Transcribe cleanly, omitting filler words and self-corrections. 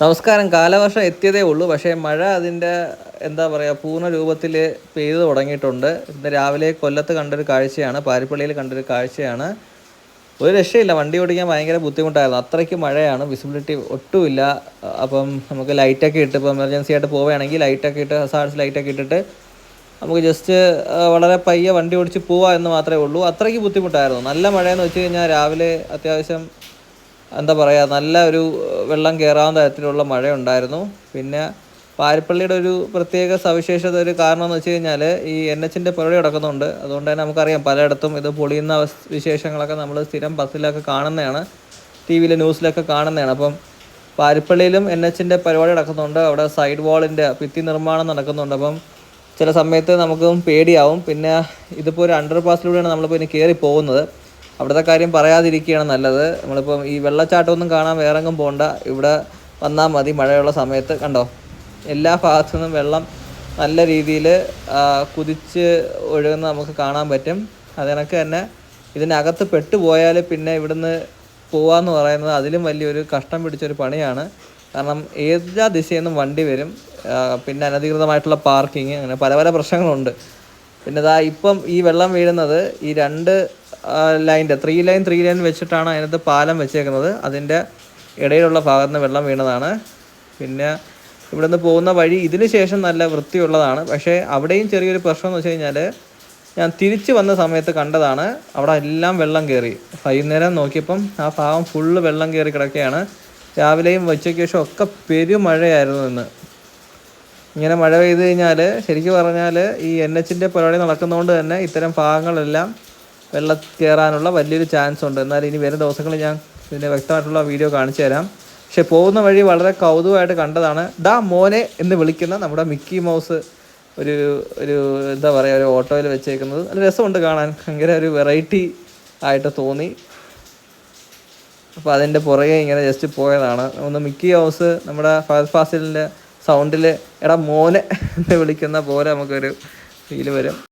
നമസ്കാരം. കാലവർഷം എത്തിയതേ ഉള്ളൂ. പക്ഷേ മഴ അതിൻ്റെ എന്താ പറയുക പൂർണ്ണ രൂപത്തിൽ പെയ്തു തുടങ്ങിയിട്ടുണ്ട്. ഇന്ന് രാവിലെ കൊല്ലത്ത് കണ്ടൊരു കാഴ്ചയാണ്, പാരിപ്പള്ളിയിൽ കണ്ടൊരു കാഴ്ചയാണ്. ഒരു രക്ഷയില്ല, വണ്ടി ഓടിക്കാൻ ഭയങ്കര ബുദ്ധിമുട്ടായിരുന്നു. അത്രയ്ക്ക് മഴയാണ്, വിസിബിലിറ്റി ഒട്ടുമില്ല. അപ്പം നമുക്ക് ലൈറ്റൊക്കെ ഇട്ട്, ഇപ്പോൾ എമർജൻസി ആയിട്ട് പോവുകയാണെങ്കിൽ ലൈറ്റൊക്കെ ഇട്ട്, ഹസാർഡ്സ് ലൈറ്റൊക്കെ ഇട്ടിട്ട് നമുക്ക് ജസ്റ്റ് വളരെ പയ്യെ വണ്ടി ഓടിച്ച് പോവുക എന്ന് മാത്രമേ ഉള്ളൂ. അത്രയ്ക്ക് ബുദ്ധിമുട്ടായിരുന്നു. നല്ല മഴയെന്ന് വെച്ച് കഴിഞ്ഞാൽ രാവിലെ അത്യാവശ്യം എന്താ പറയുക, നല്ല ഒരു വെള്ളം കയറാവുന്ന തരത്തിലുള്ള മഴയുണ്ടായിരുന്നു. പിന്നെ പാരിപ്പള്ളിയുടെ ഒരു പ്രത്യേക സവിശേഷത, ഒരു കാരണം എന്ന് വെച്ച് കഴിഞ്ഞാൽ ഈ NHൻ്റെ പരിപാടി നടക്കുന്നുണ്ട്. അതുകൊണ്ട് തന്നെ നമുക്കറിയാം പലയിടത്തും ഇത് പൊളിയുന്ന വിശേഷങ്ങളൊക്കെ നമ്മൾ സ്ഥിരം ബസ്സിലൊക്കെ കാണുന്നതാണ്, ടി വിയിൽ ന്യൂസിലൊക്കെ കാണുന്നതാണ്. അപ്പം പാരിപ്പള്ളിയിലും NHൻ്റെ പരിപാടി നടക്കുന്നുണ്ട്. അവിടെ സൈഡ് വാളിൻ്റെ ഭിത്തി നിർമ്മാണം നടക്കുന്നുണ്ട്. അപ്പം ചില സമയത്ത് നമുക്കും പേടിയാവും. പിന്നെ ഇതിപ്പോൾ ഒരു അണ്ടർ പാസിലൂടെയാണ് നമ്മളിപ്പോൾ ഇനി കയറി പോകുന്നത്. അവിടുത്തെ കാര്യം പറയാതിരിക്കുകയാണ് നല്ലത്. നമ്മളിപ്പം ഈ വെള്ളച്ചാട്ടമൊന്നും കാണാൻ വേറെങ്ങും പോകണ്ട, ഇവിടെ വന്നാൽ മതി. മഴയുള്ള സമയത്ത് കണ്ടോ, എല്ലാ ഭാഗത്തു നിന്നും വെള്ളം നല്ല രീതിയിൽ കുതിച്ച് ഒഴുകുന്ന നമുക്ക് കാണാൻ പറ്റും. അതിനൊക്കെ തന്നെ ഇതിനകത്ത് പെട്ടുപോയാൽ പിന്നെ ഇവിടുന്ന് പോവാന്ന് പറയുന്നത് അതിലും വലിയൊരു കഷ്ടം പിടിച്ചൊരു പണിയാണ്. കാരണം എല്ലാ ദിശയിൽ നിന്നും വണ്ടി വരും, പിന്നെ അനധികൃതമായിട്ടുള്ള പാർക്കിങ്, അങ്ങനെ പല പല പ്രശ്നങ്ങളുണ്ട്. പിന്നെ ഇപ്പം ഈ വെള്ളം വീഴുന്നത് ഈ രണ്ട് ലൈൻ്റെ ത്രീ ലൈൻ വെച്ചിട്ടാണ് അതിനകത്ത് പാലം വെച്ചേക്കുന്നത്. അതിൻ്റെ ഇടയിലുള്ള ഭാഗത്ത് നിന്ന് വെള്ളം വീണതാണ്. പിന്നെ ഇവിടെ നിന്ന് പോകുന്ന വഴി ഇതിന് ശേഷം നല്ല വൃത്തിയുള്ളതാണ്. പക്ഷേ അവിടെയും ചെറിയൊരു പ്രശ്നം എന്ന് വെച്ച് കഴിഞ്ഞാൽ, ഞാൻ തിരിച്ച് വന്ന സമയത്ത് കണ്ടതാണ്, അവിടെ എല്ലാം വെള്ളം കയറി. വൈകുന്നേരം നോക്കിയപ്പം ആ ഭാഗം ഫുള്ള് വെള്ളം കയറി കിടക്കുകയാണ്. രാവിലെയും ഉച്ചയ്ക്ക് ശേഷം ഒക്കെ പെരുമഴയായിരുന്നു ഇന്ന്. ഇങ്ങനെ മഴ പെയ്ത് കഴിഞ്ഞാൽ ശരിക്കും പറഞ്ഞാൽ ഈ NHൻ്റെ പരിപാടി നടക്കുന്നതുകൊണ്ട് തന്നെ ഇത്തരം ഭാഗങ്ങളെല്ലാം വെള്ളം കയറാനുള്ള വലിയൊരു ചാൻസ് ഉണ്ട്. എന്നാൽ ഇനി വരുന്ന ദിവസങ്ങളിൽ ഞാൻ ഇതിൻ്റെ വ്യക്തമായിട്ടുള്ള വീഡിയോ കാണിച്ചു തരാം. പക്ഷേ പോകുന്ന വഴി വളരെ കൗതുകമായിട്ട് കണ്ടതാണ്. മോനെ എന്ന് വിളിക്കുന്ന നമ്മുടെ മിക്കി മൗസ് ഒരു ഒരു എന്താ പറയുക, ഒരു ഓട്ടോയിൽ വെച്ചേക്കുന്നത് നല്ല രസമുണ്ട് കാണാൻ. ഭയങ്കര ഒരു വെറൈറ്റി ആയിട്ട് തോന്നി. അപ്പോൾ അതിൻ്റെ പുറകെ ഇങ്ങനെ ജസ്റ്റ് പോയതാണ്. ഒന്ന് മിക്കി മൗസ് നമ്മുടെ ഫഹദ് ഫാസിലിൻ്റെ സൗണ്ടിൽ മോനെ എന്ന് വിളിക്കുന്ന പോലെ നമുക്കൊരു ഫീല് വരും.